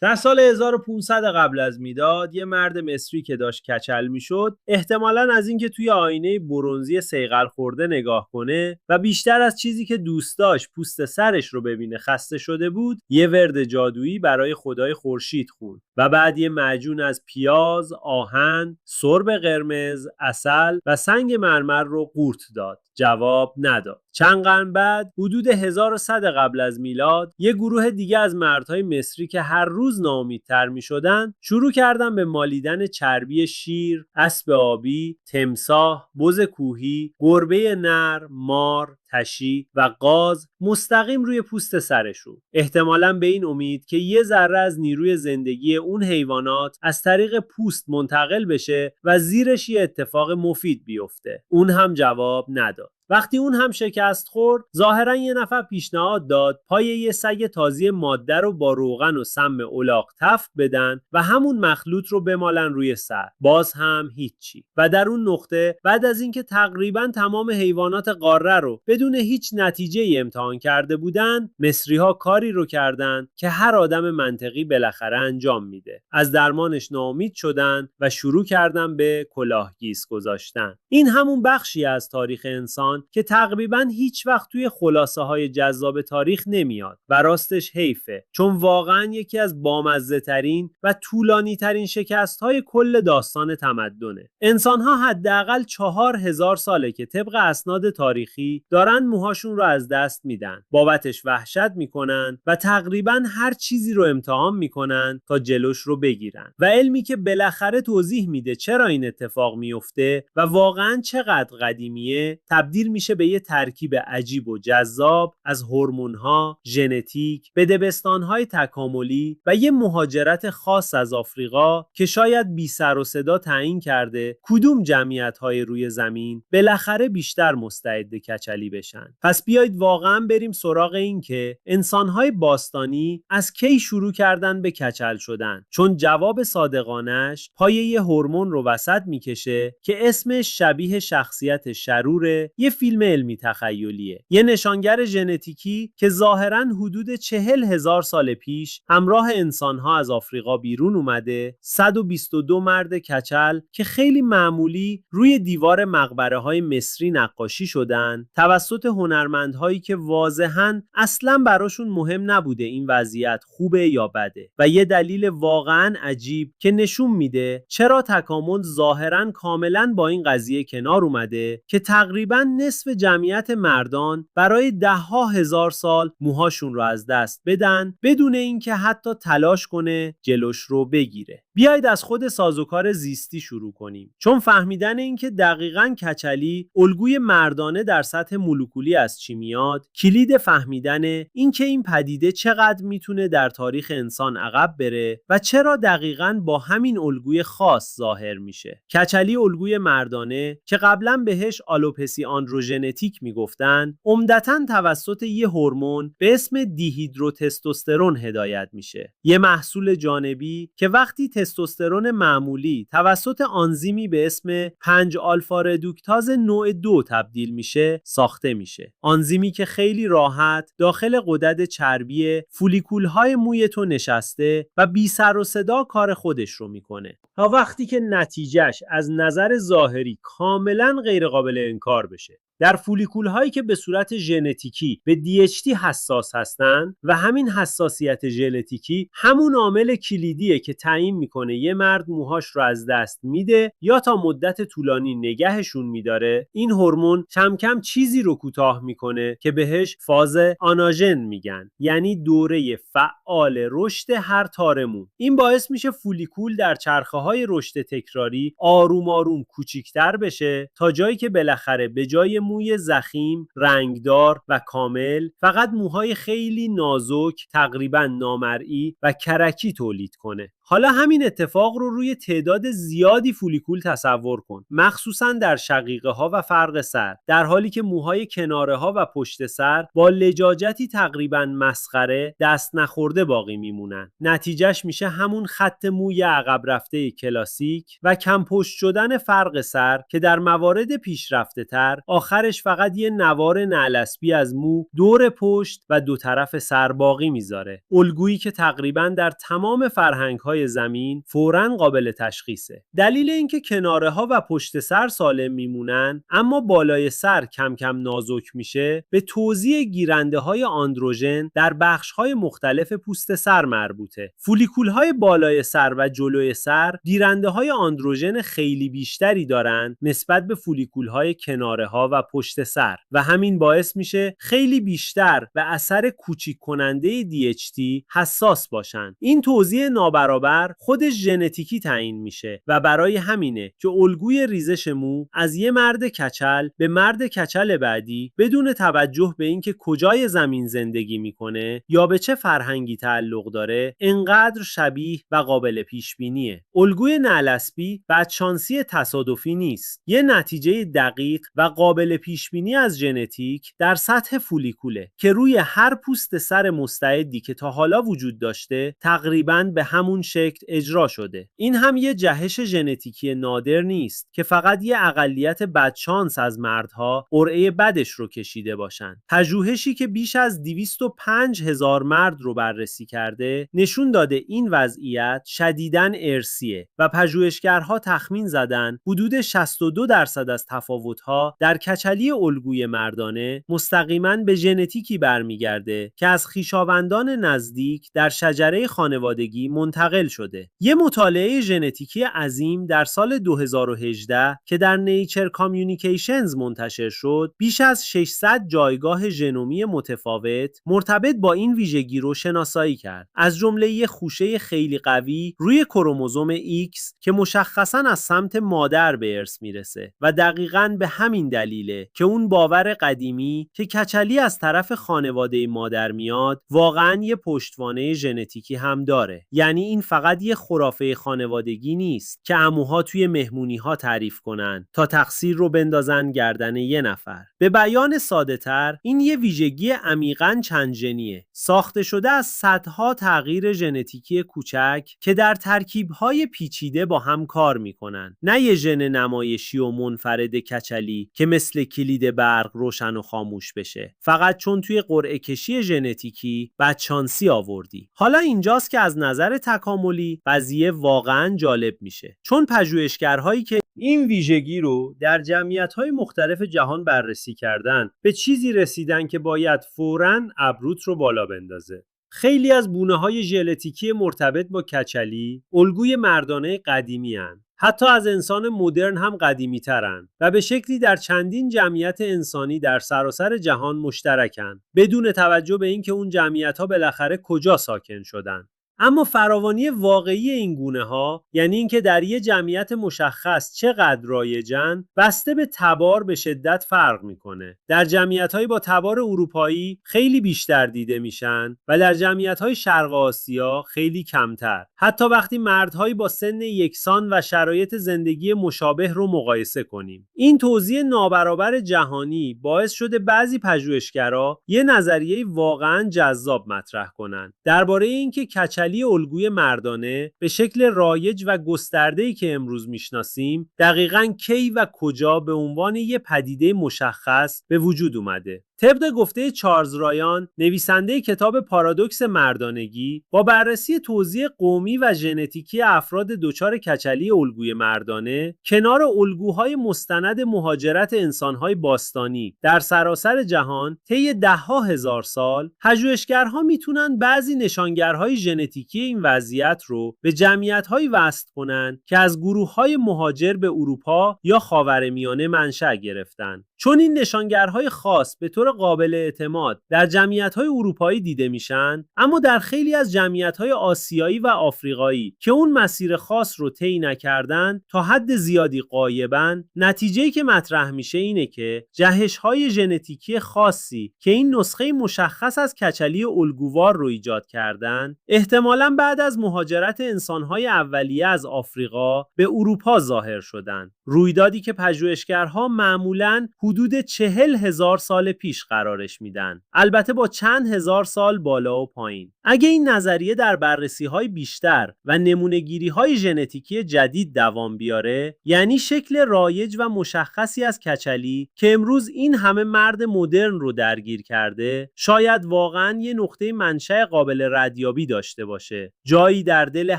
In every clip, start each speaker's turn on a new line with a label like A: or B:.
A: در سال 1500 قبل از میلاد یه مرد مصری که داشت کچل میشد احتمالاً از اینکه توی آینه برنزی صیقل خورده نگاه کنه و بیشتر از چیزی که دوست داشت پوست سرش رو ببینه خسته شده بود، یه ورد جادویی برای خدای خورشید خوند و بعد یه معجون از پیاز، آهن، سرب قرمز، عسل و سنگ مرمر رو قورت داد. جواب نداد. چند قرن بعد حدود 1100 قبل از میلاد یه گروه دیگه از مردهای مصری که هر روز ناامیدتر میشدن شروع کردن به مالیدن چربی شیر، اسب آبی، تمساح، بز کوهی، گربه نر، مار، تشی و قاز مستقیم روی پوست سرشون. احتمالاً به این امید که یه ذره از نیروی زندگی اون حیوانات از طریق پوست منتقل بشه و زیرش یه اتفاق مفید بیفته. اون هم جواب نداد. وقتی اون هم شکست خورد، ظاهرا یه نفر پیشنهاد داد پای یه سگ تازی ماده رو با روغن و سم الاغ تفت بدن و همون مخلوط رو بمالن روی سر. باز هم هیچی. و در اون نقطه بعد از اینکه تقریبا تمام حیوانات قاره رو بدون هیچ نتیجه امتحان کرده بودن، مصری‌ها کاری رو کردن که هر آدم منطقی بالاخره انجام میده. از درمانش ناامید شدن و شروع کردن به کلاهگیس گذاشتن. این همون بخشی از تاریخ انسان که تقریباً هیچ وقت توی خلاصه های جذاب تاریخ نمیاد و راستش حیفه، چون واقعاً یکی از بامزه ترین و طولانی ترین شکست های کل داستان تمدنه. انسان ها حداقل 4000 ساله که طبق اسناد تاریخی دارن موهاشون رو از دست میدن، بابتش وحشت میکنن و تقریباً هر چیزی رو امتحان میکنن تا جلوش رو بگیرن. و علمی که بالاخره توضیح میده چرا این اتفاق میفته و واقعاً چقدر قدیمیه، تبدیل میشه به یه ترکیب عجیب و جذاب از هورمون‌ها، ژنتیک، بدبستان‌های تکاملی و یه مهاجرت خاص از آفریقا که شاید بی سر و صدا تعیین کرده کدوم جمعیت‌های روی زمین بالاخره بیشتر مستعد کچلی بشن. پس بیایید واقعاً بریم سراغ این که انسان‌های باستانی از کی شروع کردن به کچل شدن، چون جواب صادقانش پای یه هورمون رو وسط میکشه که اسمش شبیه شخصیت شرور یه فیلم علمی تخیلیه. یه نشانگر ژنتیکی که ظاهراً حدود 40,000 سال پیش همراه انسان‌ها از آفریقا بیرون اومده. 122 مرد کچل که خیلی معمولی روی دیوار مقبره‌های مصری نقاشی شدن توسط هنرمندهایی که واضحاً اصلاً براشون مهم نبوده این وضعیت خوبه یا بده. و یه دلیل واقعاً عجیب که نشون میده چرا تکامل ظاهراً کاملاً با این قضیه کنار اومده که تقریباً نصف جمعیت مردان برای 10,000 سال موهاشون رو از دست بدن بدون اینکه حتی تلاش کنه جلوش رو بگیره. بیایید از خود سازوکار زیستی شروع کنیم، چون فهمیدن اینکه دقیقاً کچلی الگوی مردانه در سطح مولکولی از چی میاد کلید فهمیدن اینکه این پدیده چقدر میتونه در تاریخ انسان عقب بره و چرا دقیقاً با همین الگوی خاص ظاهر میشه. کچلی الگوی مردانه که قبلا بهش آلوپسی آندروژنتیک میگفتن، عمدتاً توسط یه هورمون به اسم دیهیدروتستوسترون هدایت میشه. یه محصول جانبی که وقتی تستوسترون معمولی توسط آنزیمی به اسم 5 آلفا ردوکتاز نوع 2 تبدیل میشه ساخته میشه. آنزیمی که خیلی راحت داخل غدد چربی فولیکول‌های موی تو نشسته و بی سر و صدا کار خودش رو میکنه. تا وقتی که نتیجهش از نظر ظاهری کاملا غیر قابل انکار بشه. در فولیکول هایی که به صورت ژنتیکی به DHT حساس هستن و همین حساسیت ژنتیکی همون عامل کلیدیه که تعیین میکنه یه مرد موهاش رو از دست میده یا تا مدت طولانی نگهشون میداره، این هورمون کم کم چیزی رو کوتاه میکنه که بهش فاز آناژن میگن، یعنی دوره فعال رشد هر تار مو. این باعث میشه فولیکول در چرخه های رشد تکراری آروم آروم کوچیک‌تر بشه تا جایی که بالاخره به جای موی ضخیم، رنگدار و کامل فقط موهای خیلی نازک، تقریبا نامرئی و کرکی تولید کنه. حالا همین اتفاق رو روی تعداد زیادی فولیکول تصور کن، مخصوصا در شقیقه ها و فرق سر، در حالی که موهای کناره ها و پشت سر با لجاجتی تقریبا مسخره دست نخورده باقی میمونن. نتیجهش میشه همون خط موی عقب رفته کلاسیک و کم پشت شدن فرق سر که در موارد پیشرفته تر آخر آخرش فقط یه نوار نعلسبی از مو دور پشت و دو طرف سر باقی میذاره. الگویی که تقریباً در تمام فرهنگ‌های زمین فوراً قابل تشخیصه. دلیل اینکه کناره‌ها و پشت سر سالم میمونن اما بالای سر کم کم نازک میشه به توزیع گیرنده‌های آندروژن در بخش‌های مختلف پوست سر مربوطه. فولیکول‌های بالای سر و جلوی سر گیرنده‌های آندروژن خیلی بیشتری دارن نسبت به فولیکول‌های کناره‌ها و پشت سر و همین باعث میشه خیلی بیشتر به اثر کوچیک کننده DHT حساس باشن. این توزیع نابرابر خودش ژنتیکی تعیین میشه و برای همینه که الگوی ریزش مو از یه مرد کچل به مرد کچل بعدی بدون توجه به اینکه کجای زمین زندگی میکنه یا به چه فرهنگی تعلق داره انقدر شبیه و قابل پیش بینیه. الگوی نعلسبی بدشانسی تصادفی نیست. یه نتیجه دقیق و قابل پیش بینی از ژنتیک در سطح فولیکوله که روی هر پوست سر مستعدی که تا حالا وجود داشته تقریباً به همون شکل اجرا شده. این هم یه جهش ژنتیکی نادر نیست که فقط یه اقلیت بدشانس از مردها قرعه بدش رو کشیده باشن. پژوهشی که بیش از 205,000 مرد رو بررسی کرده نشون داده این وضعیت شدیداً ارثیه و پژوهشگرها تخمین زدن حدود 62% از تفاوت‌ها در کچلی الگوی مردانه مستقیماً به ژنتیکی برمیگرده که از خویشاوندان نزدیک در شجره خانوادگی منتقل شده. یه مطالعه ژنتیکی عظیم در سال 2018 که در نیچر کامیونیکیشنز منتشر شد، بیش از 600 جایگاه ژنومی متفاوت مرتبط با این ویژگی رو شناسایی کرد. از جمله یه خوشه خیلی قوی روی کروموزوم X که مشخصاً از سمت مادر به ارث میرسه و دقیقاً به همین دلیله که اون باور قدیمی که کچلی از طرف خانواده مادر میاد واقعاً یه پشتوانه ژنتیکی هم داره. یعنی این فقط یه خرافه خانوادگی نیست که عموها توی مهمونی‌ها تعریف کنن تا تقصیر رو بندازن گردن یه نفر. به بیان ساده‌تر این یه ویژگی عمیقاً چندژنیه، ساخته شده از صدها تغییر ژنتیکی کوچک که در ترکیب‌های پیچیده با هم کار میکنن. نه یه ژن نمایشی و منفرد کچلی که مثل کلید برق روشن و خاموش بشه فقط چون توی قرعه کشی ژنتیکی بدشانسی آوردی. حالا اینجاست که از نظر تکاملی قضیه واقعاً جالب میشه، چون پژوهشگرهایی که این ویژگی رو در جمعیت‌های مختلف جهان بررسی کردن به چیزی رسیدن که باید فوراً ابروت رو بالا بندازه. خیلی از گونه‌های ژنتیکی مرتبط با کچلی الگوی مردانه قدیمی هستند. حتی از انسان مدرن هم قدیمی ترن و به شکلی در چندین جمعیت انسانی در سراسر جهان مشترکن بدون توجه به اینکه اون جمعیت‌ها بالاخره کجا ساکن شدن. اما فراوانی واقعی این گونه ها، یعنی اینکه در یک جمعیت مشخص چقدر رایجن، بسته به تبار به شدت فرق میکنه. در جمعیت‌های با تبار اروپایی خیلی بیشتر دیده میشن و در جمعیت‌های شرق آسیا خیلی کمتر. حتی وقتی مردهایی با سن یکسان و شرایط زندگی مشابه رو مقایسه کنیم. این توزیع نابرابر جهانی باعث شده بعضی پژوهشگرا یه نظریه واقعاً جذاب مطرح کنن درباره اینکه کچلی الگوی مردانه به شکل رایج و گسترده‌ای که امروز میشناسیم دقیقاً کی و کجا به عنوان یه پدیده مشخص به وجود اومده. طبق گفته چارلز رایان، نویسنده کتاب پارادوکس مردانگی، با بررسی توزیع قومی و ژنتیکی افراد دچار کچلی الگوی مردانه کنار الگوهای مستند مهاجرت انسان‌های باستانی در سراسر جهان طی ده‌ها هزار سال، پژوهشگرها میتونن بعضی نشانگرهای ژنتیکی این وضعیت رو به جمعیت‌هایی وصل کنن که از گروه‌های مهاجر به اروپا یا خاورمیانه منشأ گرفتن. چون این نشانگرهای خاص به طور قابل اعتماد در جمعیت‌های اروپایی دیده میشن، اما در خیلی از جمعیت‌های آسیایی و آفریقایی که اون مسیر خاص رو طی نکردن تا حد زیادی غایبن، نتیجه‌ای که مطرح میشه اینه که جهش‌های ژنتیکی خاصی که این نسخه مشخص از کچلی الگووار رو ایجاد کردن، احتمالاً بعد از مهاجرت انسان‌های اولیه از آفریقا به اروپا ظاهر شدن. رویدادی که پژوهشگرها معمولاً حدود 40,000 سال پیش قرارش میدن. البته با چند هزار سال بالا و پایین. اگه این نظریه در بررسی‌های بیشتر و نمونه‌گیری‌های ژنتیکی جدید دوام بیاره، یعنی شکل رایج و مشخصی از کچلی که امروز این همه مرد مدرن رو درگیر کرده، شاید واقعاً یه نقطه منشأ قابل ردیابی داشته باشه، جایی در دل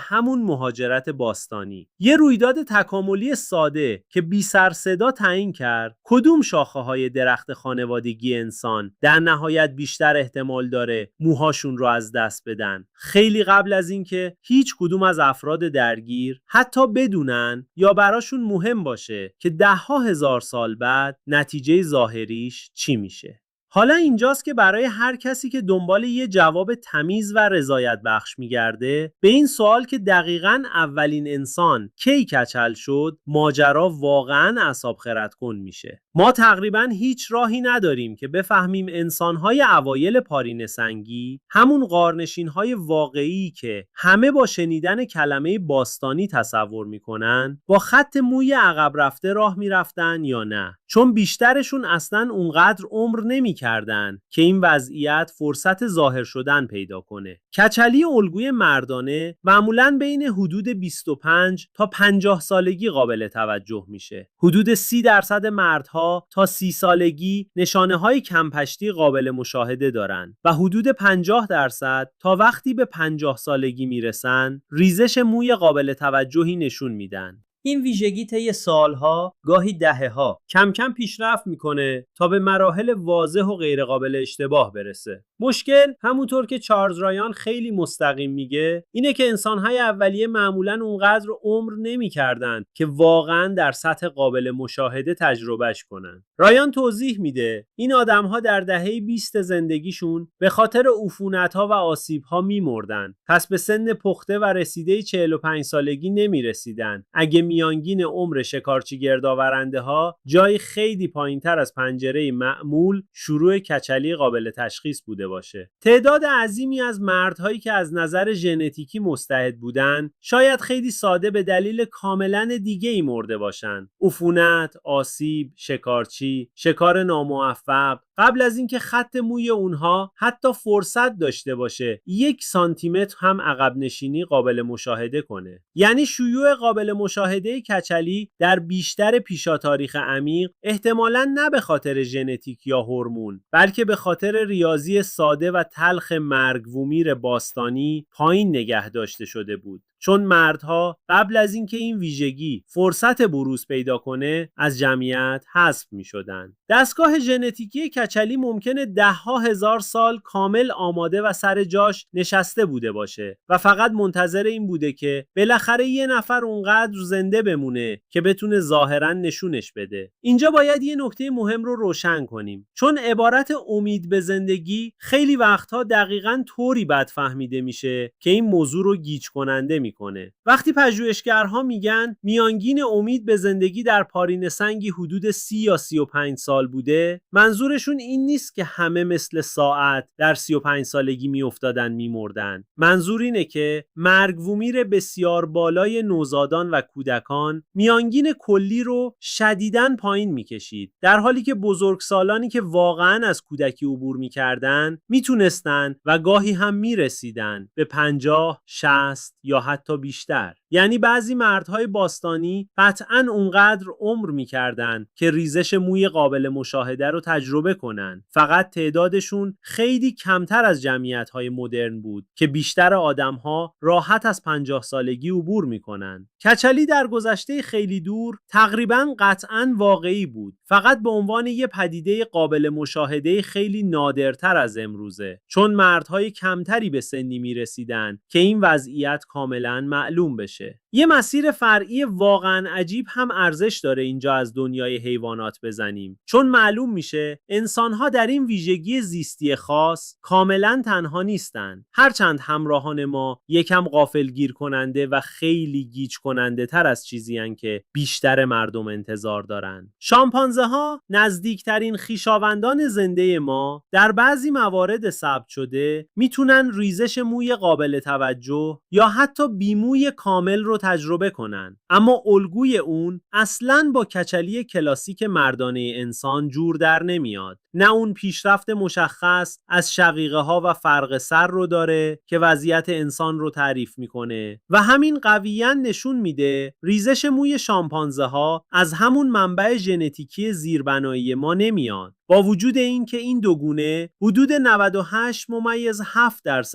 A: همون مهاجرت باستانی. یه رویداد تکاملی ساده که بی سر صدا تعیین کرد کدوم شاخه‌های درخت خانوادگی انسان در نهایت بیشتر احتمال داره موهاشون رو از دست بدن، خیلی قبل از اینکه هیچ کدوم از افراد درگیر حتی بدونن یا براشون مهم باشه که 10,000 سال بعد نتیجه ظاهریش چی میشه. حالا اینجاست که برای هر کسی که دنبال یه جواب تمیز و رضایت بخش میگرده به این سوال که دقیقاً اولین انسان کی کچل شد، ماجرا واقعاً اعصاب خرد کن میشه. ما تقریباً هیچ راهی نداریم که بفهمیم انسان‌های اوایل پارینه سنگی، همون غارنشین‌های واقعی که همه با شنیدن کلمه باستانی تصور میکنن، با خط موی عقب رفته راه میرفتن یا نه، چون بیشترشون اصلاً اونقدر عمر نمی‌کردن که این وضعیت فرصت ظاهر شدن پیدا کنه. کچلی الگوی مردانه معمولاً بین حدود 25 تا 50 سالگی قابل توجه میشه. حدود 30% مردها تا 30 سالگی نشانه‌های کمپشتی قابل مشاهده دارن و حدود 50% تا وقتی به 50 سالگی میرسن ریزش موی قابل توجهی نشون میدن. این ویژگی طی سالها، گاهی دهه‌ها کم کم پیشرفت میکنه تا به مراحل واضح و غیر قابل اشتباه برسه. مشکل همونطور که چارلز رایان خیلی مستقیم میگه اینه که انسان‌های اولیه معمولاً اونقدر عمر نمی‌کردن که واقعاً در سطح قابل مشاهده تجربهش کنن. رایان توضیح میده این آدم‌ها در دهه 20 زندگیشون به خاطر عفونت‌ها و آسیب‌ها می‌مردن. پس به سن پخته و رسیده 45 سالگی نمی‌رسیدن. اگه میانگین عمر شکارچی گردآورنده ها جای خیلی پایینتر از پنجره معمول شروع کچلی قابل تشخیص بوده باشه. تعداد عظیمی از مردهایی که از نظر ژنتیکی مستعد بودن شاید خیلی ساده به دلیل کاملا دیگه ای مرده باشن. عفونت، آسیب، شکارچی، شکار ناموفق، قبل از اینکه خط موی اونها حتی فرصت داشته باشه 1 سانتیمتر هم عقب نشینی قابل مشاهده کنه. یعنی شیوع قابل مشاهده کچلی در بیشتر پیشاتاریخ عمیق احتمالاً نه به خاطر ژنتیک یا هورمون، بلکه به خاطر ریاضی ساده و تلخ مرگ و میر باستانی پایین نگه داشته شده بود. چون مردها قبل از اینکه این ویژگی فرصت بروز پیدا کنه از جمعیت حذف می شدن. دستگاه ژنتیکی کچلی ممکنه 10,000 سال کامل آماده و سر جاش نشسته بوده باشه و فقط منتظر این بوده که بالاخره یه نفر اونقدر زنده بمونه که بتونه ظاهرا نشونش بده. اینجا باید یه نکته مهم رو روشن کنیم، چون عبارت امید به زندگی خیلی وقتها دقیقاً طوری بد فهمیده میشه که این موضوع رو گیج کننده میکنه. وقتی پژوهشگرها میگن میانگین امید به زندگی در پارینه سنگی حدود 30 یا 35 سال بوده، منظورشون این نیست که همه مثل ساعت در 35 سالگی میافتادن میمردن. منظور اینه که مرگ و میر بسیار بالای نوزادان و کودکان میانگین کلی رو شدیداً پایین میکشید، در حالی که بزرگسالانی که واقعاً از کودکی عبور میکردن میتونستن و گاهی هم میرسیدن به 50، 60 یا حتی بیشتر. یعنی بعضی مردهای باستانی قطعاً اونقدر عمر میکردن که ریزش موی قابل مشاهده رو تجربه کنن. فقط تعدادشون خیلی کمتر از جمعیت‌های مدرن بود که بیشتر آدم‌ها راحت از 50 سالگی عبور میکنن. کچلی در گذشته خیلی دور تقریباً قطعاً واقعی بود، فقط به عنوان یه پدیده قابل مشاهده خیلی نادرتر از امروزه، چون مردهای کمتری به سنی میرسیدن که این وضعیت کاملاً معلوم بشه. یه مسیر فرعی واقعاً عجیب هم ارزش داره اینجا از دنیای حیوانات بزنیم، چون معلوم میشه انسان‌ها در این ویژگی زیستی خاص کاملاً تنها نیستن، هرچند همراهان ما یکم غافلگیر کننده و خیلی گیج کننده تر از چیزی هن که بیشتر مردم انتظار دارن. شامپانزه ها نزدیکترین خویشاوندان زنده ما در بعضی موارد ثبت شده میتونن ریزش موی قابل توجه یا حتی بیموی کامل کامل رو تجربه کنن. اما الگوی اون اصلاً با کچلی کلاسیک مردانه انسان جور در نمیاد. نه اون پیشرفت مشخص از شقیقه ها و فرق سر رو داره که وضعیت انسان رو تعریف میکنه و همین قویاً نشون میده ریزش موی شامپانزه ها از همون منبع ژنتیکی زیربنایی ما نمیاد. با وجود این که این دو گونه حدود 98.7%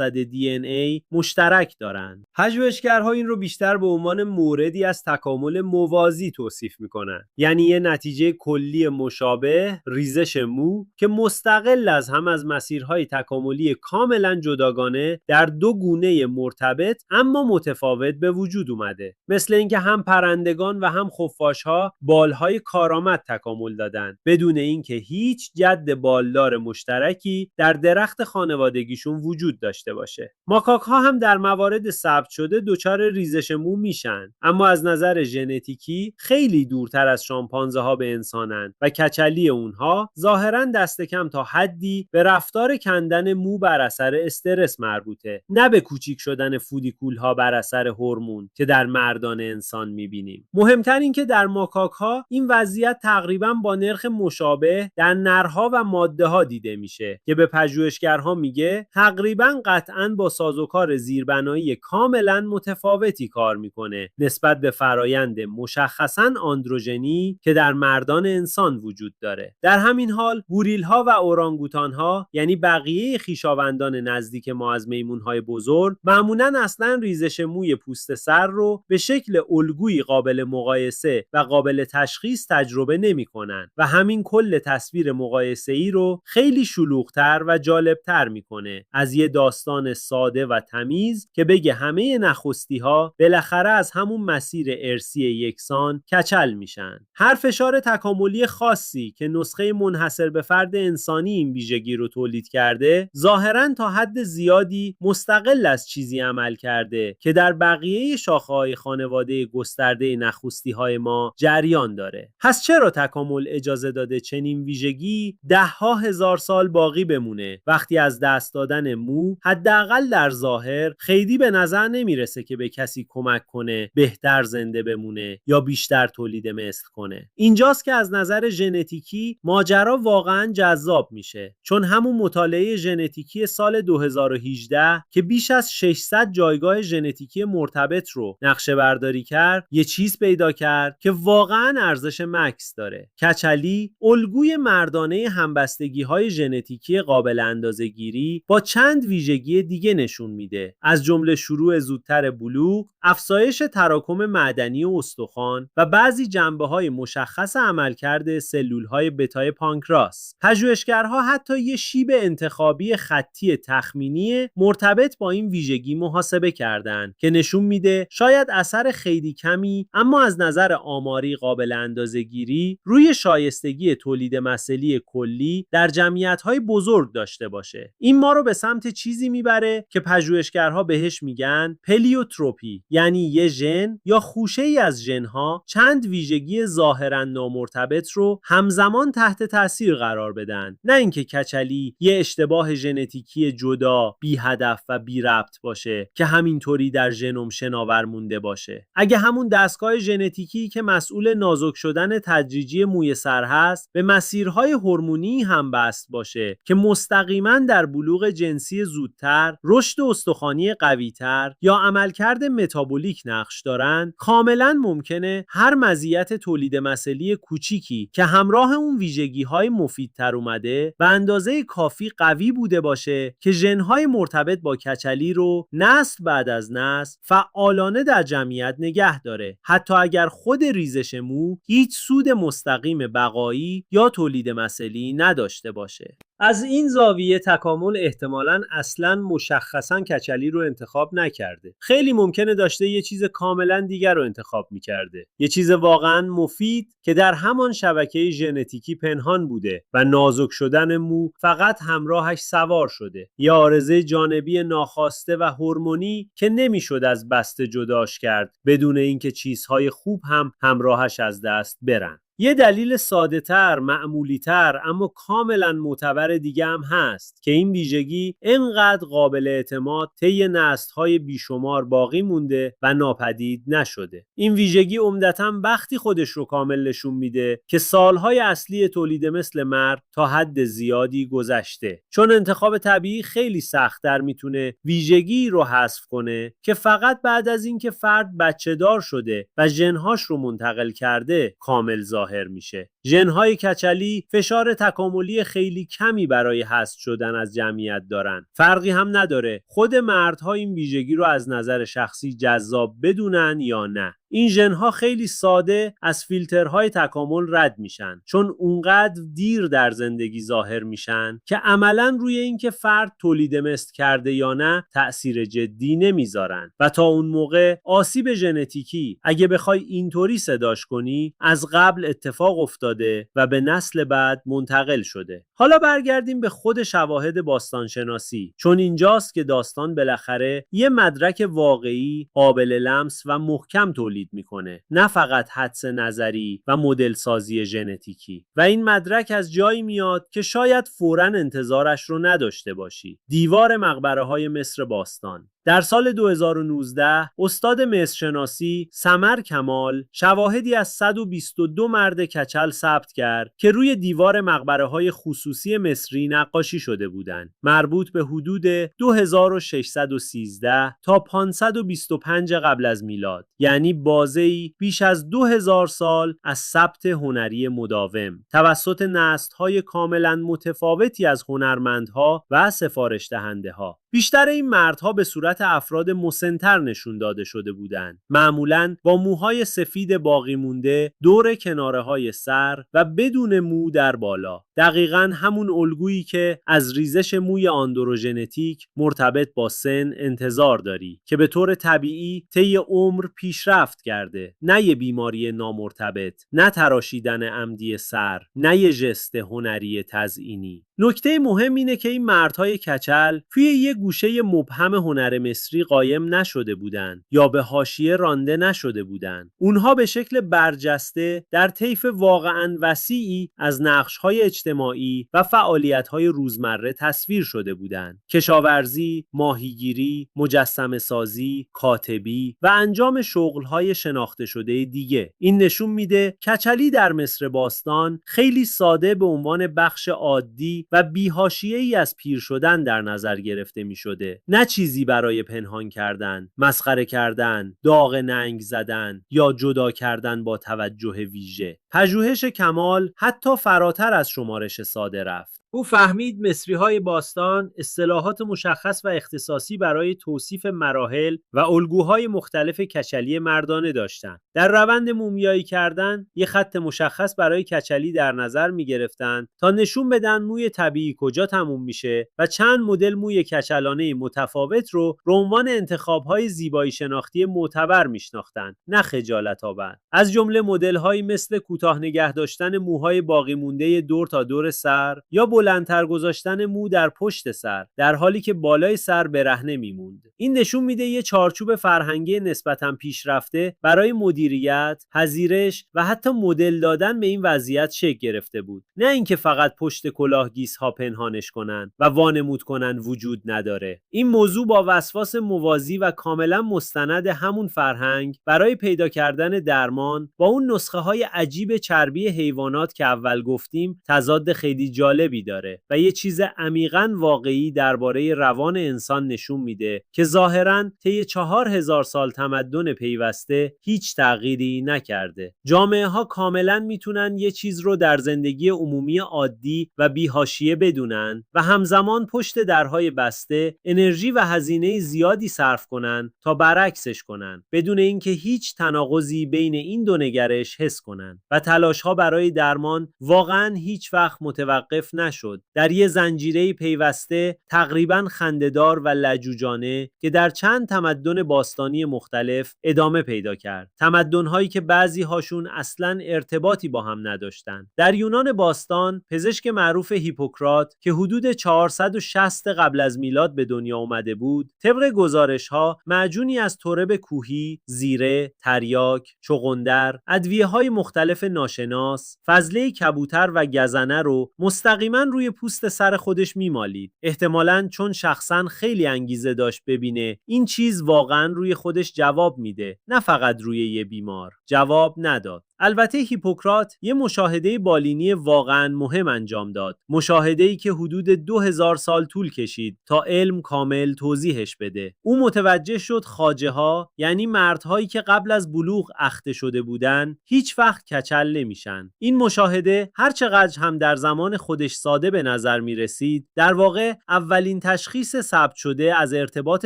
A: دی ان ای مشترک دارند. پژوهشگرها این رو بیشتر به عنوان موردی از تکامل موازی توصیف میکنن. یعنی یه نتیجه کلی مشابه، ریزش مو که مستقل از هم از مسیرهای تکاملی کاملا جداگانه در دو گونه مرتبط اما متفاوت به وجود اومده. مثل اینکه هم پرندگان و هم خفاشها بالهای کارآمد تکامل دادن بدون اینکه هیچ جد بالدار مشترکی در درخت خانوادگیشون وجود داشته باشه. ماکاک ها هم در موارد ثبت شده دچار ریزش مو میشن، اما از نظر ژنتیکی خیلی دورتر از شامپانزه ها به انسانن و کچلی اونها ظاهراً دست کم تا حدی به رفتار کندن مو بر اثر استرس مربوطه، نه به کوچیک شدن فودیکول ها بر اثر هورمون که در مردان انسان میبینیم. مهمتر این که در ماکاک ها این وضعیت تقریباً با نرخ مشابه در نرها و ماده ها دیده میشه که به پژوهشگرها میگه تقریباً قطعاً با سازوکار زیربنایی کاملاً متفاوتی کار میکنه نسبت به فرایند مشخصاً آندروژنی که در مردان انسان وجود داره. در همین حال گوریل ها و اورانگوتان ها، یعنی بقیه خویشاوندان نزدیک ما از میمون های بزرگ، معمولاً اصلاً ریزش موی پوست سر رو به شکل الگویی قابل مقایسه و قابل تشخیص تجربه نمی‌کنن و همین کل تصویر مقایسه‌ای رو خیلی شلوغ‌تر و جالب‌تر می‌کنه از یه داستان ساده و تمیز که بگه همه نخستی‌ها بالاخره از همون مسیر ارثی یکسان کچل میشن. هر فشار تکاملی خاصی که نسخه منحصر به فرد انسانی این ویژگی رو تولید کرده ظاهراً تا حد زیادی مستقل از چیزی عمل کرده که در بقیه شاخه‌های خانواده گسترده نخستی‌های ما جریان داره. پس چرا تکامل اجازه داده چنین ویژگی ده‌ها هزار سال باقی بمونه وقتی از دست دادن مو حداقل در ظاهر خیلی به نظر نمیرسه که به کسی کمک کنه بهتر زنده بمونه یا بیشتر تولید مثل کنه؟ اینجاست که از نظر ژنتیکی ماجرا واقعاً جذاب میشه، چون همون مطالعه ژنتیکی سال 2018 که بیش از 600 جایگاه ژنتیکی مرتبط رو نقشه برداری کرد یه چیز پیدا کرد که واقعاً ارزش مکث داره. کچلی الگوی مردانه همبستگی‌های ژنتیکی قابل اندازه‌گیری با چند ویژگی دیگه نشون میده، از جمله شروع زودتر بلوغ، افزایش تراکم معدنی و استخوان و بعضی جنبه‌های مشخص عملکرد سلول‌های بتای پانکراس. پژوهشگرها حتی یه شیب انتخابی خطی تخمینی مرتبط با این ویژگی محاسبه کردند که نشون میده شاید اثر خیلی کمی اما از نظر آماری قابل اندازه‌گیری روی شایستگی تولید مثلی کلی در جمعیت‌های بزرگ داشته باشه. این ما رو به سمت چیزی میبره که پژوهشگرها بهش میگن پلیوتروپی، یعنی یه ژن یا خوشه‌ای از ژن‌ها چند ویژگی ظاهراً نامرتبط رو همزمان تحت تاثیر قرار بدن، نه اینکه کچلی یه اشتباه ژنتیکی جدا، بی هدف و بی ربط باشه که همینطوری در ژنوم شناور مونده باشه. اگه همون دستگاه ژنتیکی که مسئول نازک شدن تدریجی موی سر هست به مسیرهای هورمونی هم بست باشه که مستقیما در بلوغ جنسی زودتر، رشد استخوانی قوی‌تر یا عملکرد متابولیک نقش دارن، کاملا ممکنه هر مزیت تولید مثلی کوچیکی که همراه اون ویژگی‌های مفیدتر اومده به اندازه کافی قوی بوده باشه که ژن‌های مرتبط با کچلی رو نسل بعد از نسل فعالانه در جمعیت نگه داره، حتی اگر خود ریزش مو هیچ سود مستقیم بقایی یا تولید مثلی نداشته باشه. از این زاویه تکامل احتمالاً اصلاً مشخصاً کچلی رو انتخاب نکرده. خیلی ممکنه داشته یه چیز کاملاً دیگر رو انتخاب می‌کرده. یه چیز واقعاً مفید که در همان شبکه ژنتیکی پنهان بوده و نازک شدن مو فقط همراهش سوار شده. یه عارضه جانبی ناخواسته و هورمونی که نمیشد از بسته جداش کرد بدون اینکه چیزهای خوب هم همراهش از دست برن. یه دلیل ساده‌تر، معمولی‌تر اما کاملا معتبر دیگه هم هست که این ویژگی اینقدر قابل اعتماد طی نسل‌های بیشمار باقی مونده و ناپدید نشده. این ویژگی عمدتاً وقتی خودش رو کامل نشون میده که سالهای اصلی تولید مثل مرد تا حد زیادی گذشته. چون انتخاب طبیعی خیلی سخت‌تر میتونه ویژگی رو حذف کنه که فقط بعد از اینکه فرد بچه‌دار شده و ژن‌هاش رو منتقل کرده کامل ظاهر میشه. ژن‌های کچلی فشار تکاملی خیلی کمی برای حذف شدن از جمعیت دارن. فرقی هم نداره خود مردها این ویژگی رو از نظر شخصی جذاب بدونن یا نه. این ژن‌ها خیلی ساده از فیلترهای تکامل رد میشن، چون اونقدر دیر در زندگی ظاهر میشن که عملاً روی اینکه فرد تولید مثل کرده یا نه تأثیر جدی نمیذارن و تا اون موقع آسیب ژنتیکی، اگه بخوای اینطوری صداش کنی، از قبل اتفاق افتاده و به نسل بعد منتقل شده. حالا برگردیم به خود شواهد باستانشناسی، چون اینجاست که داستان بالاخره یه مدرک واقعی، قابل لمس و محکم تولید میکنه، نه فقط حدس نظری و مدل سازی ژنتیکی. و این مدرک از جایی میاد که شاید فوراً انتظارش رو نداشته باشی. دیوار مقبره‌های مصر باستان. در سال 2019 استاد مصرشناسی سمر کمال شواهدی از 122 مرد کچل ثبت کرد که روی دیوار مقبره‌های خصوصی مصری نقاشی شده بودند، مربوط به حدود 2613 تا 525 قبل از میلاد، یعنی بازه‌ای بیش از 2000 سال از ثبت هنری مداوم توسط نسل‌های کاملا متفاوتی از هنرمندها و سفارش دهنده‌ها. بیشتر این مردها به صورت افراد مسن‌تر نشون داده شده بودند، معمولاً با موهای سفید باقی مونده دور کناره‌های سر و بدون مو در بالا. دقیقاً همون الگویی که از ریزش موی آندروژنتیک مرتبط با سن انتظار داری که به طور طبیعی طی عمر پیشرفت کرده، نه یه بیماری نامرتبط، نه تراشیدن عمدی سر، نه یه ژست هنری تزئینی. نکته مهم اینه که این مردهای کچل توی یه گوشه مبهم هنر مصری قایم نشده بودن یا به حاشیه رانده نشده بودن. اونها به شکل برجسته در طیف واقعاً وسیعی از نقش‌های اجتماعی و فعالیت‌های روزمره تصویر شده بودند. کشاورزی، ماهیگیری، مجسمه سازی، کاتبی و انجام شغل‌های شناخته شده دیگه. این نشون میده کچلی در مصر باستان خیلی ساده به عنوان بخش عادی و بی‌حاشیه‌ای از پیر شدن در نظر گرفته می‌شده، نه چیزی برای پنهان کردن، مسخره کردن، داغ ننگ زدن یا جدا کردن با توجه ویژه. پژوهش کمال حتی فراتر از شمارش ساده رفت. او فهمید مصری‌های باستان اصطلاحات مشخص و اختصاصی برای توصیف مراحل و الگوهای مختلف کچلی مردانه داشتند. در روند مومیایی کردن یک خط مشخص برای کچلی در نظر می‌گرفتند تا نشون بدن موی طبیعی کجا تموم میشه و چند مدل موی کچلانه متفاوت رو به عنوان انتخاب‌های زیبایی شناختی معتبر میشناختند، نه خجالت آور. از جمله مدل‌هایی مثل کوتاه نگه داشتن موهای باقی مونده دور تا دور سر یا بلندتر گذاشتن مو در پشت سر در حالی که بالای سر برهنه میموند. این نشون میده یه چارچوب فرهنگی نسبتاً پیشرفته برای مدیریت، پذیرش و حتی مدل دادن به این وضعیت شکل گرفته بود، نه اینکه فقط پشت کلاهگیس‌ها پنهانش کنن و وانمود کنن وجود نداره. این موضوع با وسواس موازی و کاملا مستند همون فرهنگ برای پیدا کردن درمان با اون نسخه‌های عجیب چربی حیوانات که اول گفتیم تضاد خیلی جالبی داره و یه چیز عمیقاً واقعی درباره روان انسان نشون میده که ظاهراً طی 4000 سال تمدن پیوسته هیچ تغییری نکرده. جامعه ها کاملاً میتونن یه چیز رو در زندگی عمومی عادی و بی‌حاشیه بدونن و همزمان پشت درهای بسته انرژی و هزینه زیادی صرف کنن تا برعکسش کنن، بدون اینکه هیچ تناقضی بین این دو نگرش حس کنن. و تلاش ها برای درمان واقعاً هیچ وقت متوقف نشد، در یه زنجیره پیوسته تقریباً خنده‌دار و لجوجانه که در چند تمدن باستانی مختلف ادامه پیدا کرد. تمدن‌هایی که بعضی هاشون اصلاً ارتباطی با هم نداشتن. در یونان باستان پزشک معروف هیپوکرات که حدود 460 قبل از میلاد به دنیا آمده بود، طبق گزارش‌ها معجونی از ترب کوهی، زیره، تریاک، چغندر، ادویه‌های مختلف ناشناس، فضله کبوتر و گزنه رو مستقیما روی پوست سر خودش میمالید. احتمالاً چون شخصاً خیلی انگیزه داشت ببینه این چیز واقعاً روی خودش جواب میده، نه فقط روی یه بیمار. جواب نداد. البته هیپوکرات یه مشاهده بالینی واقعاً مهم انجام داد. مشاهده‌ای که حدود 2000 سال طول کشید تا علم کامل توضیحش بده. او متوجه شد خواجه‌ها، یعنی مردهایی که قبل از بلوغ اخته شده بودن، هیچ وقت کچل نمیشن. این مشاهده هر چقدر هم در زمان خودش ساده به نظر می رسید، در واقع اولین تشخیص ثبت شده از ارتباط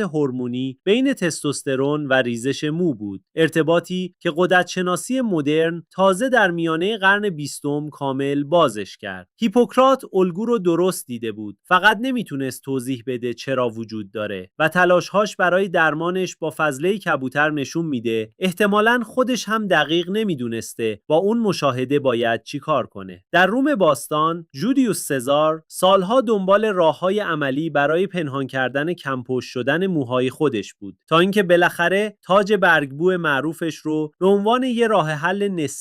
A: هورمونی بین تستوسترون و ریزش مو بود. ارتباطی که قدرت‌شناسی مدرن تازه در میانه قرن 20 کامل بازش کرد. هیپوکرات الگو رو درست دیده بود، فقط نمیتونست توضیح بده چرا وجود داره و تلاش‌هاش برای درمانش با فضله کبوتر نشون میده احتمالاً خودش هم دقیق نمیدونسته با اون مشاهده باید چی کار کنه. در روم باستان جولیوس سزار سالها دنبال راه‌های عملی برای پنهان کردن کم‌پشت شدن موهای خودش بود تا اینکه بالاخره تاج برگبو معروفش رو به عنوان یه راه حل نسبی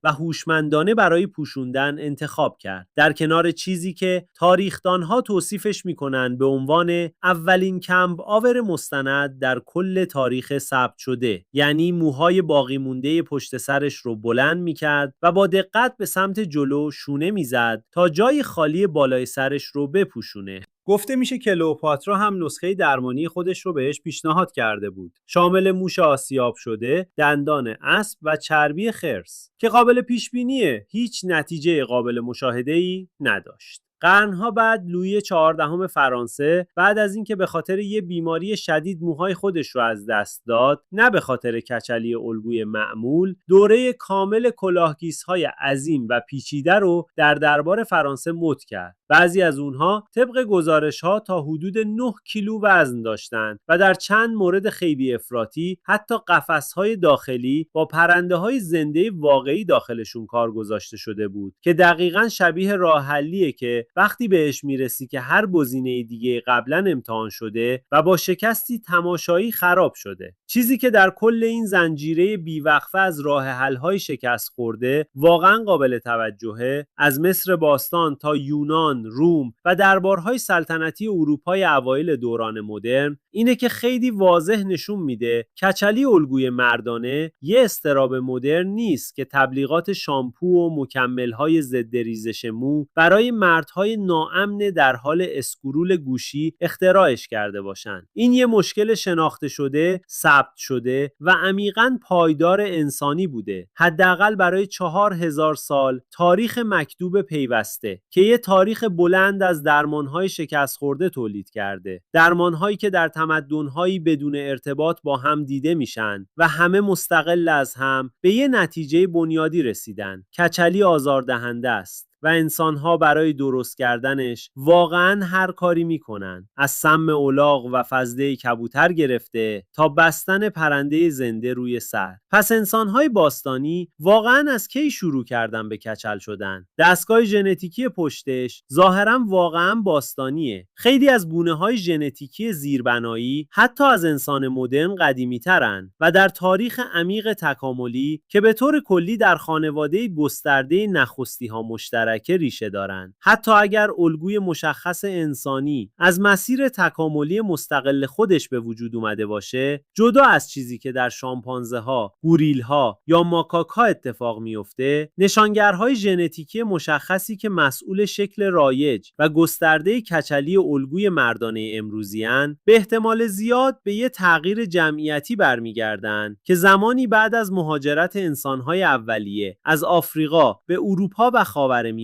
A: و هوشمندانه برای پوشوندن انتخاب کرد. در کنار چیزی که تاریخ‌دان‌ها توصیفش می‌کنن به عنوان اولین کمپ آور مستند در کل تاریخ ثبت شده، یعنی موهای باقی مونده پشت سرش رو بلند می‌کرد و با دقت به سمت جلو شونه می‌زد تا جای خالی بالای سرش رو بپوشونه. گفته میشه کلئوپاترا هم نسخه درمانی خودش رو بهش پیشنهاد کرده بود، شامل موش آسیاب شده، دندان اسب و چربی خرس، که قابل پیش بینیه هیچ نتیجه قابل مشاهده‌ای نداشت. قرنها بعد لویی 14 فرانسه بعد از اینکه به خاطر یه بیماری شدید موهای خودش رو از دست داد، نه به خاطر کچلی الگوی معمول، دوره کامل کلاهگیس‌های عظیم و پیچیده رو در دربار فرانسه مد کرد. بعضی از اونها طبق گزارش‌ها تا حدود 9 کیلو وزن داشتند و در چند مورد خیلی افراطی حتی قفس‌های داخلی با پرنده‌های زنده واقعی داخلشون کار گذاشته شده بود که دقیقاً شبیه راه حلیه که وقتی بهش میرسی که هر گزینه دیگه قبلا امتحان شده و با شکستی تماشایی خراب شده. چیزی که در کل این زنجیره بیوقفه از راه حل‌های شکست خورده واقعا قابل توجهه، از مصر باستان تا یونان، روم و دربارهای سلطنتی اروپای اوایل دوران مدرن، اینه که خیلی واضح نشون میده کچلی الگوی مردانه یه اضطراب مدرن نیست که تبلیغات شامپو و مکمل‌های ضد ریزش مو برای مردهای ناامن در حال اسکرول گوشی اختراعش کرده باشن. این یه مشکل شناخته شده، ثبت شده و عمیقاً پایدار انسانی بوده، حداقل برای 4000 سال تاریخ مکتوب پیوسته که یه تاریخ بلند از درمانهای شکست خورده تولید کرده، درمانهایی که در تمدن‌هایی بدون ارتباط با هم دیده میشن و همه مستقل از هم به یه نتیجه بنیادی رسیدن: کچلی آزاردهنده است و انسان‌ها برای درست کردنش واقعاً هر کاری میکنن، از سم الاغ و فضله کبوتر گرفته تا بستن پرنده زنده روی سر. پس انسان‌های باستانی واقعاً از کی شروع کردن به کچل شدن؟ دستگاه ژنتیکی پشتش ظاهراً واقعاً باستانیه. خیلی از گونه‌های ژنتیکی زیربنایی حتی از انسان مدرن قدیمی‌ترن و در تاریخ عمیق تکاملی که به طور کلی در خانواده گسترده نخستی‌ها مشترک ریشه دارند. حتی اگر الگوی مشخص انسانی از مسیر تکاملی مستقل خودش به وجود اومده باشه، جدا از چیزی که در شامپانزه ها، گوریل ها یا ماکاک ها اتفاق میفته، نشانگرهای ژنتیکی مشخصی که مسئول شکل رایج و گسترده کچلی الگوی مردانه امروزیان به احتمال زیاد به یه تغییر جمعیتی برمیگردن که زمانی بعد از مهاجرت انسانهای اولیه از آفریقا به اروپا و خاورمیانه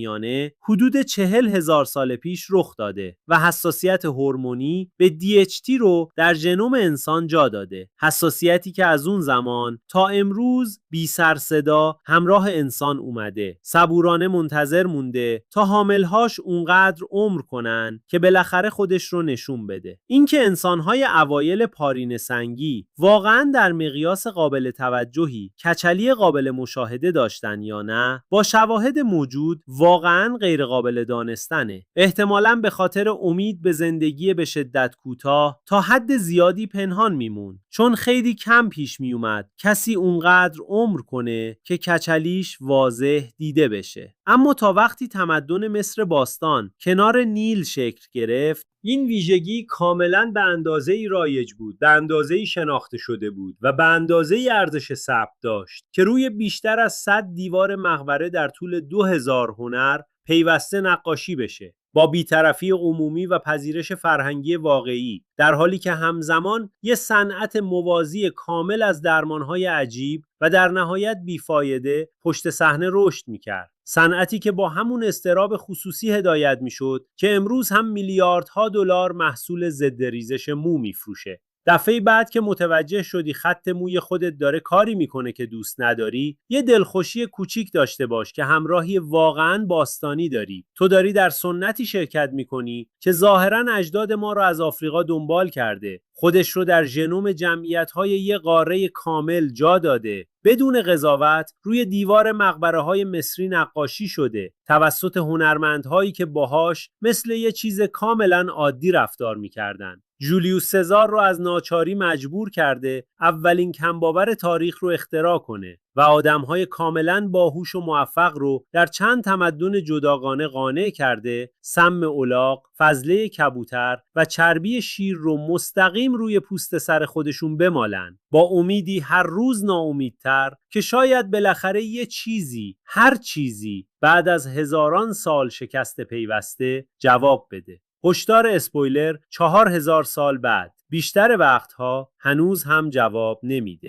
A: حدود 40,000 سال پیش رخ داده و حساسیت هورمونی به DHT رو در ژنوم انسان جا داده. حساسیتی که از اون زمان تا امروز بی سر صدا همراه انسان اومده، صبورانه منتظر مونده تا حاملهاش اونقدر عمر کنن که بالاخره خودش رو نشون بده. اینکه انسان‌های اوایل پارینه سنگی واقعاً در مقیاس قابل توجهی کچلی قابل مشاهده داشتن یا نه، با شواهد موجود واقعاً غیر قابل دانستنه. احتمالاً به خاطر امید به زندگی به شدت کوتاه تا حد زیادی پنهان میمون، چون خیلی کم پیش میومد کسی اونقدر عمر کنه که کچلیش واضح دیده بشه. اما تا وقتی تمدن مصر باستان کنار نیل شکل گرفت، این ویژگی کاملاً به اندازه‌ای رایج بود، به اندازه‌ای شناخته شده بود و به اندازه‌ای ارزش ثبت داشت که روی بیشتر از 100 دیوار مقبره در طول 2000 هنر پیوسته نقاشی بشه، با بی‌طرفی عمومی و پذیرش فرهنگی واقعی، در حالی که همزمان یه صنعت موازی کامل از درمانهای عجیب و در نهایت بیفایده پشت صحنه رشد می‌کرد. صنعتی که با همون اضطراب خصوصی هدایت میشد که امروز هم میلیاردها دلار محصول ضد ریزش مو میفروشه. دفعه بعد که متوجه شدی خط موی خودت داره کاری میکنه که دوست نداری، یه دلخوشی کوچیک داشته باش که همراهی واقعاً باستانی داری. تو داری در سنتی شرکت میکنی که ظاهراً اجداد ما رو از آفریقا دنبال کرده، خودش رو در ژنوم جمعیت‌های یه قاره کامل جا داده، بدون قضاوت روی دیوار مقبره‌های مصری نقاشی شده توسط هنرمندهایی که باهاش مثل یه چیز کاملاً عادی رفتار می‌کردن. جولیوس سزار رو از ناچاری مجبور کرده اولین کمباور تاریخ رو اختراع کنه و آدم‌های کاملاً باهوش و موفق رو در چند تمدن جداگانه قانع کرده سم الاغ، فضله کبوتر و چربی شیر رو مستقیم روی پوست سر خودشون بمالن، با امیدی هر روز ناامیدتر که شاید بالاخره یه چیزی، هر چیزی بعد از هزاران سال شکست پیوسته جواب بده. هشدار اسپویلر 4000 سال بعد، بیشتر وقتها هنوز هم جواب نمیده.